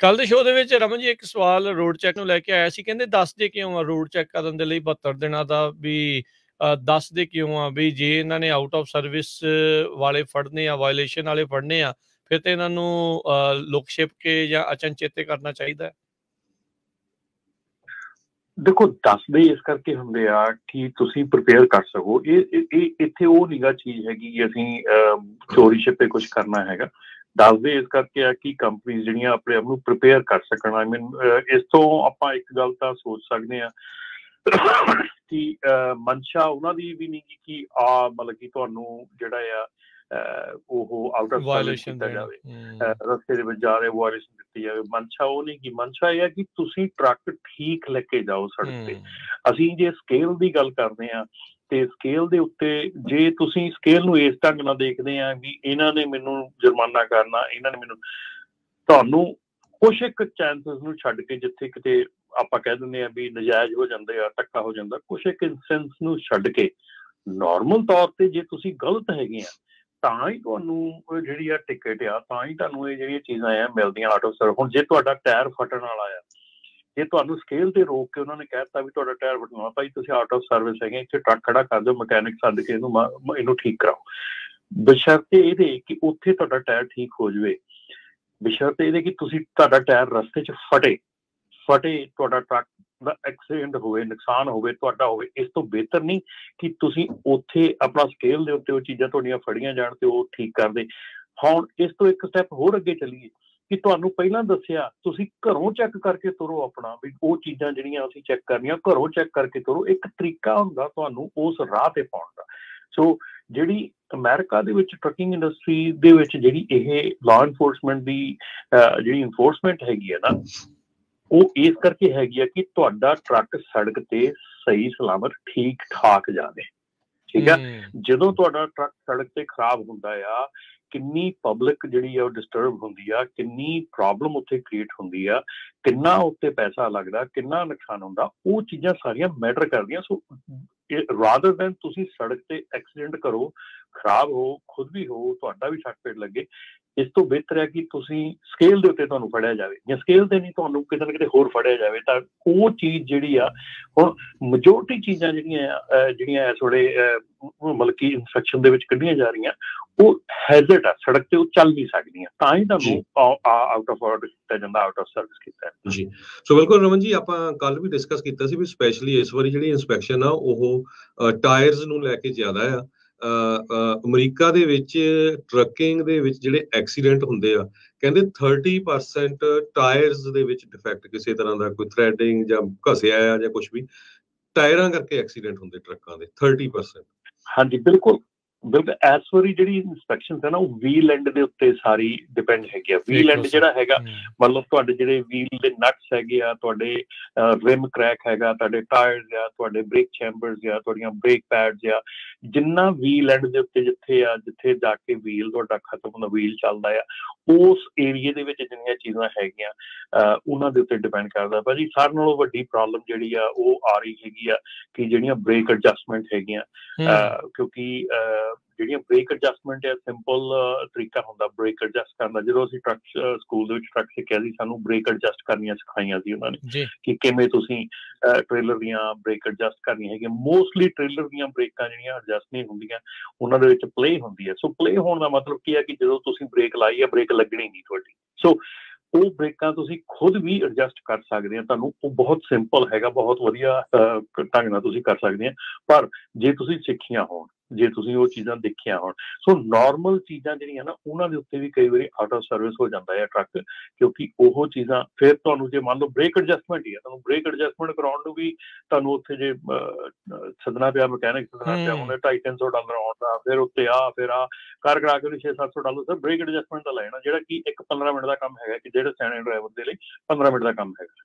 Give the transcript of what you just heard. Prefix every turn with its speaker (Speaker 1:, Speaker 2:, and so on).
Speaker 1: ਕੱਲ ਦੇ ਸ਼ੋਅ ਦੇ ਵਿੱਚ ਰਮਨ ਜੀ ਇੱਕ ਸਵਾਲ ਰੋਡ ਚੈੱਕ ਨੂੰ ਲੈ ਕੇ ਆਇਆ ਸੀ, ਕਹਿੰਦੇ ਦੱਸਦੇ ਕਿਉਂ ਆ ਰੋਡ ਚੈੱਕ ਕਰਨ ਦੇ ਲਈ 72 ਦਿਨਾਂ ਦਾ ਵੀ ਦੱਸਦੇ ਕਿਉਂ ਆ ਵੀ ਜੇ ਇਹਨਾਂ ਨੇ ਆਊਟ ਆਫ ਸਰਵਿਸ ਵਾਲੇ ਫੜਨੇ ਆ, ਵਾਇਲੇਸ਼ਨ ਵਾਲੇ ਫੜਨੇ ਆ, ਫਿਰ ਤੇ ਇਹਨਾਂ ਨੂੰ ਲੁਕ ਛਿਪ ਕੇ ਜਾਂ ਅਚਨਚੇਤੇ ਕਰਨਾ ਚਾਹੀਦਾ ਹੈ।
Speaker 2: ਦੇਖੋ ਦੱਸਦੇ ਇਸ ਕਰਕੇ ਹੁੰਦੇ ਆ ਕਿ ਤੁਸੀਂ ਪ੍ਰਿਪੇਅਰ ਕਰ ਸਕੋ। ਇਹ ਇੱਥੇ ਉਹ ਨੀਗਾ ਚੀਜ਼ ਹੈਗੀ ਕਿ ਅਸੀਂ ਚੋਰੀ ਛਿਪੇ ਕੁਛ ਕਰਨਾ ਹੈਗਾ। ਦੱਸਦੇ ਇਸ ਕਰਕੇ ਆ ਕਿ ਕੰਪਨੀਜ਼ ਜਿਹੜੀਆਂ ਆਪਣੇ ਆਪ ਨੂੰ ਪ੍ਰਿਪੇਅਰ ਕਰ ਸਕਣ। ਆਈ ਮੀਨ ਇਸ ਤੋਂ ਆਪਾਂ ਇੱਕ ਗੱਲ ਤਾਂ ਸੋਚ ਸਕਦੇ ਹਾਂ ਕਿ ਮਨਸ਼ਾ ਉਹਨਾਂ ਦੀ ਵੀ ਨਹੀਂ ਕਿ ਮਤਲਬ ਕਿ ਤੁਹਾਨੂੰ ਜਿਹੜਾ ਆ ਉਹ ਆਊਟ ਆਫ ਸਰਵਿਸ ਕੀਤਾ ਜਾਵੇ, ਰਸਤੇ ਦੇ ਵਿੱਚ ਜਾ ਰਹੇ ਵਾਇਲੇਸ਼ਨ ਦਿੱਤੀ ਜਾਵੇ। ਮਨਸ਼ਾ ਉਹ ਨਹੀਂ ਕਿ ਮਨਸ਼ਾ ਇਹ ਹੈ ਕਿ ਤੁਸੀਂ ਟਰੱਕ ਠੀਕ ਲੈ ਕੇ ਜਾਓ ਸੜਕ ਤੇ। ਅਸੀਂ ਜੇ ਸਕੇਲ ਦੀ ਗੱਲ ਕਰਦੇ ਹਾਂ ਤੇ ਸਕੇਲ ਦੇ ਉੱਤੇ ਜੇ ਤੁਸੀਂ ਸਕੇਲ ਨੂੰ ਇਸ ਢੰਗ ਨਾਲ ਦੇਖਦੇ ਆ ਵੀ ਇਹਨਾਂ ਨੇ ਮੈਨੂੰ ਜੁਰਮਾਨਾ ਕਰਨਾ, ਇਹਨਾਂ ਨੇ ਮੈਨੂੰ, ਤੁਹਾਨੂੰ ਕੁਛ ਇੱਕ ਚਾਂਸਿਸ ਨੂੰ ਛੱਡ ਕੇ ਜਿੱਥੇ ਕਿਤੇ ਆਪਾਂ ਕਹਿ ਦਿੰਦੇ ਆ ਵੀ ਨਜਾਇਜ਼ ਹੋ ਜਾਂਦੇ ਆ, ਧੱਕਾ ਹੋ ਜਾਂਦਾ, ਕੁਛ ਇੱਕ ਇੰਸਟੈਂਸ ਨੂੰ ਛੱਡ ਕੇ ਨੋਰਮਲ ਤੌਰ ਤੇ ਜੇ ਤੁਸੀਂ ਗਲਤ ਹੈਗੇ ਆ ਤਾਂ ਹੀ ਤੁਹਾਨੂੰ ਜਿਹੜੀ ਆ ਟਿਕਟ ਆ, ਤਾਂ ਹੀ ਤੁਹਾਨੂੰ ਇਹ ਜਿਹੜੀਆਂ ਚੀਜ਼ਾਂ ਆ ਮਿਲਦੀਆਂ ਆਊਟ ਆਫ ਸਰਵਿਸ। ਹੁਣ ਜੇ ਤੁਹਾਡਾ ਟਾਇਰ ਫਟਣ ਵਾਲਾ ਆ, ਜੇ ਤੁਹਾਨੂੰ ਸਕੇਲ ਤੇ ਰੋਕ ਕੇ ਉਹਨਾਂ ਨੇ ਕਹਿ ਦਿੱਤਾ ਵੀ ਤੁਹਾਡਾ ਟਾਇਰ ਫਟਣਾ ਭਾਈ ਤੁਸੀਂ ਆਊਟ ਆਫ ਸਰਵਿਸ ਹੈਗੇ, ਇੱਥੇ ਟਰੱਕ ਖੜਾ ਕਰ ਦਿਓ, ਮਕੈਨਿਕ ਸੱਦ ਕੇ ਇਹਨੂੰ ਠੀਕ ਕਰਾਓ, ਬਸ਼ਰਤੇ ਇਹਦੇ ਕਿ ਉੱਥੇ ਤੁਹਾਡਾ ਟਾਇਰ ਠੀਕ ਹੋ ਜਾਵੇ, ਬਸ਼ਰਤੇ ਇਹਦੇ ਕਿ ਤੁਹਾਡਾ ਟਾਇਰ ਰਸਤੇ 'ਚ ਫਟੇ, ਤੁਹਾਡਾ ਟਰੱਕ ਦਾ ਐਕਸੀਡੈਂਟ ਹੋਵੇ, ਨੁਕਸਾਨ ਹੋਵੇ, ਤੁਹਾਡਾ ਹੋਵੇ। ਇਸ ਤੋਂ ਬਿਹਤਰ ਨਹੀਂ ਕਿ ਤੁਸੀਂ ਉੱਥੇ ਆਪਣਾ ਸਕੇਲ ਦੇ ਉੱਤੇ ਉਹ ਚੀਜ਼ਾਂ ਤੁਹਾਡੀਆਂ ਫੜੀਆਂ ਜਾਣ ਤੇ ਉਹ ਠੀਕ ਕਰਦੇ। ਹੁਣ ਇਸ ਤੋਂ ਇੱਕ ਸਟੈਪ ਹੋਰ ਅੱਗੇ ਚੱਲੀਏ ਕਿ ਤੁਹਾਨੂੰ ਪਹਿਲਾਂ ਦੱਸਿਆ ਤੁਸੀਂ ਘਰੋਂ ਚੈੱਕ ਕਰਕੇ ਤੁਰੋ ਆਪਣਾ, ਵੀ ਉਹ ਚੀਜ਼ਾਂ ਜਿਹੜੀਆਂ ਅਸੀਂ ਚੈੱਕ ਕਰਨੀਆਂ ਘਰੋਂ ਚੈੱਕ ਕਰਕੇ ਤੁਰੋ। ਇੱਕ ਤਰੀਕਾ ਹੁੰਦਾ ਤੁਹਾਨੂੰ ਉਸ ਰਾਹ ਤੇ ਪਾਉਣ ਦਾ। ਸੋ ਜਿਹੜੀ ਅਮਰੀਕਾ ਦੇ ਵਿੱਚ ਟਰੱਕਿੰਗ ਇੰਡਸਟਰੀ ਦੇ ਵਿੱਚ ਜਿਹੜੀ ਇਹ ਲਾਅ ਇਨਫੋਰਸਮੈਂਟ ਦੀ ਜਿਹੜੀ ਇਨਫੋਰਸਮੈਂਟ ਹੈਗੀ ਹੈ ਨਾ, ਉਹ ਇਸ ਕਰਕੇ ਹੈਗੀ ਆ ਕਿ ਤੁਹਾਡਾ ਟਰੱਕ ਸੜਕ ਤੇ ਸਹੀ ਸਲਾਮਤ ਠੀਕ ਠਾਕ ਜਾਵੇ। ਠੀਕ ਆ, ਜਦੋਂ ਤੁਹਾਡਾ ਟਰੱਕ ਸੜਕ ਤੇ ਖਰਾਬ ਹੁੰਦਾ ਆ, ਕਿੰਨੀ ਪਬਲਿਕ ਜਿਹੜੀ ਆ ਉਹ ਡਿਸਟਰਬ ਹੁੰਦੀ ਆ, ਕਿੰਨੀ ਪ੍ਰੋਬਲਮ ਉੱਥੇ ਕ੍ਰੀਏਟ ਹੁੰਦੀ ਆ, ਕਿੰਨਾ ਉੱਤੇ ਪੈਸਾ ਲੱਗਦਾ, ਕਿੰਨਾ ਨੁਕਸਾਨ ਹੁੰਦਾ, ਉਹ ਚੀਜ਼ਾਂ ਸਾਰੀਆਂ ਮੈਟਰ ਕਰਦੀਆਂ। ਸੋ ਰਾਦਰ ਦੈਨ ਤੁਸੀਂ ਸੜਕ ਤੇ ਐਕਸੀਡੈਂਟ ਕਰੋ, ਖਰਾਬ ਹੋ, ਖੁਦ ਵੀ ਹੋ, ਤੁਹਾਡਾ ਵੀ ਸੱਟ ਫੇਟ ਲੱਗੇ, ਇਸ ਤੋਂ ਬਿਹਤਰ ਹੈ ਕਿ ਤੁਸੀਂ ਸਕੇਲ ਦੇ ਉੱਤੇ ਤੁਹਾਨੂੰ ਫੜਿਆ ਜਾਵੇ, ਜਾਂ ਸਕੇਲ ਤੇ ਨਹੀਂ ਤੁਹਾਨੂੰ ਕਿਤੇ ਨਾ ਕਿਤੇ ਹੋਰ ਫੜਿਆ ਜਾਵੇ। ਤਾਂ ਉਹ ਚੀਜ਼ ਜਿਹੜੀ ਆ, ਹੁਣ ਮੈਜੋਰਟੀ ਚੀਜ਼ਾਂ ਜਿਹੜੀਆਂ ਇਸ ਵੇਲੇ ਮਤਲਬ ਕਿ ਇਨਸਪੈਕਸ਼ਨ ਦੇ ਵਿੱਚ ਕੱਢੀਆਂ ਜਾ ਰਹੀਆਂ, ਉਹ ਹੈਜ਼ਰਡ ਆ, ਸੜਕ ਤੇ ਉਹ ਚੱਲ ਨਹੀਂ ਸਕਦੀਆਂ, ਤਾਂ ਹੀ ਤੁਹਾਨੂੰ ਆਊਟ ਆਫ ਆਰਡਰ ਕੀਤਾ ਜਾਂਦਾ, ਆਊਟ ਆਫ ਸਰਵਿਸ ਕੀਤਾ
Speaker 3: ਜੀ। ਸੋ ਬਿਲਕੁਲ ਰਮਨ ਜੀ, ਆਪਾਂ ਕੱਲ ਵੀ ਡਿਸਕਸ ਕੀਤਾ ਸੀ ਵੀ ਸਪੈਸ਼ਲੀ ਇਸ ਵਾਰੀ ਜਿਹੜੀ ਇਨਸਪੈਕਸ਼ਨ ਆ ਉਹ ਟਾਇਰਸ ਨੂੰ ਲੈ ਕੇ ਜ਼ਿਆਦਾ ਆ। ਅਮਰੀਕਾ ਦੇ ਵਿੱਚ ਟਰੱਕਿੰਗ ਦੇ ਵਿੱਚ ਜਿਹੜੇ ਐਕਸੀਡੈਂਟ ਹੁੰਦੇ ਆ, ਕਹਿੰਦੇ 30% ਟਾਇਰਸ ਦੇ ਵਿੱਚ ਡਿਫੈਕਟ, ਕਿਸੇ ਤਰ੍ਹਾਂ ਦਾ ਕੋਈ ਥ੍ਰੈਡਿੰਗ ਜਾਂ ਘਸਿਆ ਆ ਜਾਂ ਕੁਛ ਵੀ, ਟਾਇਰਾਂ ਕਰਕੇ ਐਕਸੀਡੈਂਟ ਹੁੰਦੇ ਟਰੱਕਾਂ ਦੇ 30%।
Speaker 2: ਹਾਂਜੀ ਬਿਲਕੁਲ ਬਿਲਕੁਲ। ਇਸ ਵਾਰੀ ਜਿਹੜੀ ਇਨਸਪੈਕਸ਼ਨ ਹੈ ਨਾ, ਉਹ ਵੀਲ ਐਂਡ ਦੇ ਉੱਤੇ ਸਾਰੀ ਡਿਪੈਂਡ ਹੈਗੀ ਆ। ਵੀਲ ਐਂਡ ਜਿਹੜਾ ਹੈਗਾ, ਮਤਲਬ ਤੁਹਾਡੇ ਜਿਹੜੇ ਵੀਲ ਦੇ ਨਟਸ ਹੈਗੇ ਆ, ਤੁਹਾਡੇ ਰਿਮ ਕ੍ਰੈਕ ਹੈਗਾ, ਤੁਹਾਡੇ ਟਾਇਰਸ ਆ, ਤੁਹਾਡੇ ਬ੍ਰੇਕ ਚੈਂਬਰਸ ਆ, ਤੁਹਾਡੀਆਂ ਬ੍ਰੇਕ ਪੈਡਸ ਆ, ਜਿੰਨਾ ਵੀਲ ਐਂਡ ਦੇ ਉੱਤੇ ਜਿੱਥੇ ਜਾ ਕੇ ਵੀਲ ਤੁਹਾਡਾ ਖਤਮ ਹੁੰਦਾ, ਵੀਲ ਚੱਲਦਾ ਆ, ਉਸ ਏਰੀਏ ਦੇ ਵਿੱਚ ਜਿੰਨੀਆਂ ਚੀਜ਼ਾਂ ਹੈਗੀਆਂ ਉਹਨਾਂ ਦੇ ਉੱਤੇ ਡਿਪੈਂਡ ਕਰਦਾ। ਭਾਜੀ ਸਾਰਿਆਂ ਨਾਲੋਂ ਵੱਡੀ ਪ੍ਰੋਬਲਮ ਜਿਹੜੀ ਆ ਉਹ ਆ ਰਹੀ ਹੈਗੀ ਆ ਕਿ ਜਿਹੜੀਆਂ ਬ੍ਰੇਕ ਐਡਜਸਟਮੈਂਟ ਹੈਗੀਆਂ, ਕਿਉਂਕਿ ਜਿਹੜੀਆਂ ਬ੍ਰੇਕ ਐਡਜਸਟਮੈਂਟ ਆ, ਸਿੰਪਲ ਤਰੀਕਾ ਹੁੰਦਾ ਬ੍ਰੇਕ ਐਡਜਸਟ ਕਰਨ ਦਾ। ਜਦੋਂ ਅਸੀਂ ਟਰੱਕ ਸਕੂਲ ਦੇ ਵਿੱਚ ਟਰੱਕ ਸਿੱਖਿਆ ਸੀ, ਸਾਨੂੰ ਬ੍ਰੇਕ ਐਡਜਸਟ ਕਰਨੀਆਂ ਸਿਖਾਈਆਂ ਸੀ ਉਹਨਾਂ ਨੇ ਕਿ ਕਿਵੇਂ ਤੁਸੀਂ ਟ੍ਰੇਲਰ ਦੀਆਂ ਬ੍ਰੇਕ ਐਡਜਸਟ ਕਰਨੀਆਂ ਹੈਗੀਆਂ। ਮੋਸਟਲੀ ਟ੍ਰੇਲਰ ਦੀਆਂ ਬ੍ਰੇਕਾਂ ਜਿਹੜੀਆਂ ਐਡਜਸਟ ਨਹੀਂ ਹੁੰਦੀਆਂ, ਉਹਨਾਂ ਦੇ ਵਿੱਚ ਪਲੇ ਹੁੰਦੀ ਹੈ। ਸੋ ਪਲੇ ਹੋਣ ਦਾ ਮਤਲਬ ਕੀ ਹੈ ਕਿ ਜਦੋਂ ਤੁਸੀਂ ਬ੍ਰੇਕ ਲਾਈ ਹੈ, ਬ੍ਰੇਕ ਲੱਗਣੀ ਨਹੀਂ ਤੁਹਾਡੀ। ਸੋ ਉਹ ਬ੍ਰੇਕਾਂ ਤੁਸੀਂ ਖੁਦ ਵੀ ਐਡਜਸਟ ਕਰ ਸਕਦੇ ਆ, ਤੁਹਾਨੂੰ ਉਹ ਬਹੁਤ ਸਿੰਪਲ ਹੈਗਾ, ਬਹੁਤ ਵਧੀਆ ਢੰਗ ਨਾਲ ਤੁਸੀਂ ਕਰ ਸਕਦੇ ਆ। ਪਰ ਜੇ ਤੁਸੀਂ ਸਿੱਖੀਆਂ ਹੋਣ, ਜੇ ਤੁਸੀਂ ਉਹ ਚੀਜ਼ਾਂ ਦੇਖੀਆਂ ਹੋਣ, ਸੋ ਨੋਰਮਲ ਚੀਜ਼ਾਂ ਜਿਹੜੀਆਂ ਨਾ, ਉਹਨਾਂ ਦੇ ਉੱਤੇ ਵੀ ਕਈ ਵਾਰੀ ਆਊਟ ਆਫ ਸਰਵਿਸ ਹੋ ਜਾਂਦਾ ਹੈ ਟਰੱਕ, ਕਿਉਂਕਿ ਉਹ ਚੀਜ਼ਾਂ ਫਿਰ ਤੁਹਾਨੂੰ ਜੇ ਮੰਨ ਲਓ ਬ੍ਰੇਕ ਐਡਜਸਟਮੈਂਟ ਹੀ ਹੈ, ਤੁਹਾਨੂੰ ਬ੍ਰੇਕ ਐਡਜਸਟਮੈਂਟ ਕਰਾਉਣ ਨੂੰ ਵੀ ਤੁਹਾਨੂੰ ਉੱਥੇ ਜੇ ਸੱਦਣਾ ਪਿਆ, ਮਕੈਨਿਕ ਸੱਦਣਾ ਪਿਆ, ਉਹਨੇ $250-300 ਆਉਣ ਦਾ, ਫਿਰ ਉੱਤੇ ਫਿਰ ਕਰ ਕਰਾ ਕੇ ਉਹਨੇ $600-700 ਸਰ ਬ੍ਰੇਕ ਐਡਜਸਟਮੈਂਟ ਦਾ ਲੈਣਾ, ਜਿਹੜਾ ਕਿ ਇੱਕ 15 ਮਿੰਟ ਦਾ ਕੰਮ ਹੈਗਾ, ਕਿ ਜਿਹੜੇ ਸਿਆਣੇ ਡਰਾਈਵਰ ਦੇ ਲਈ 15 ਮਿੰਟ ਦਾ ਕੰਮ ਹੈਗਾ।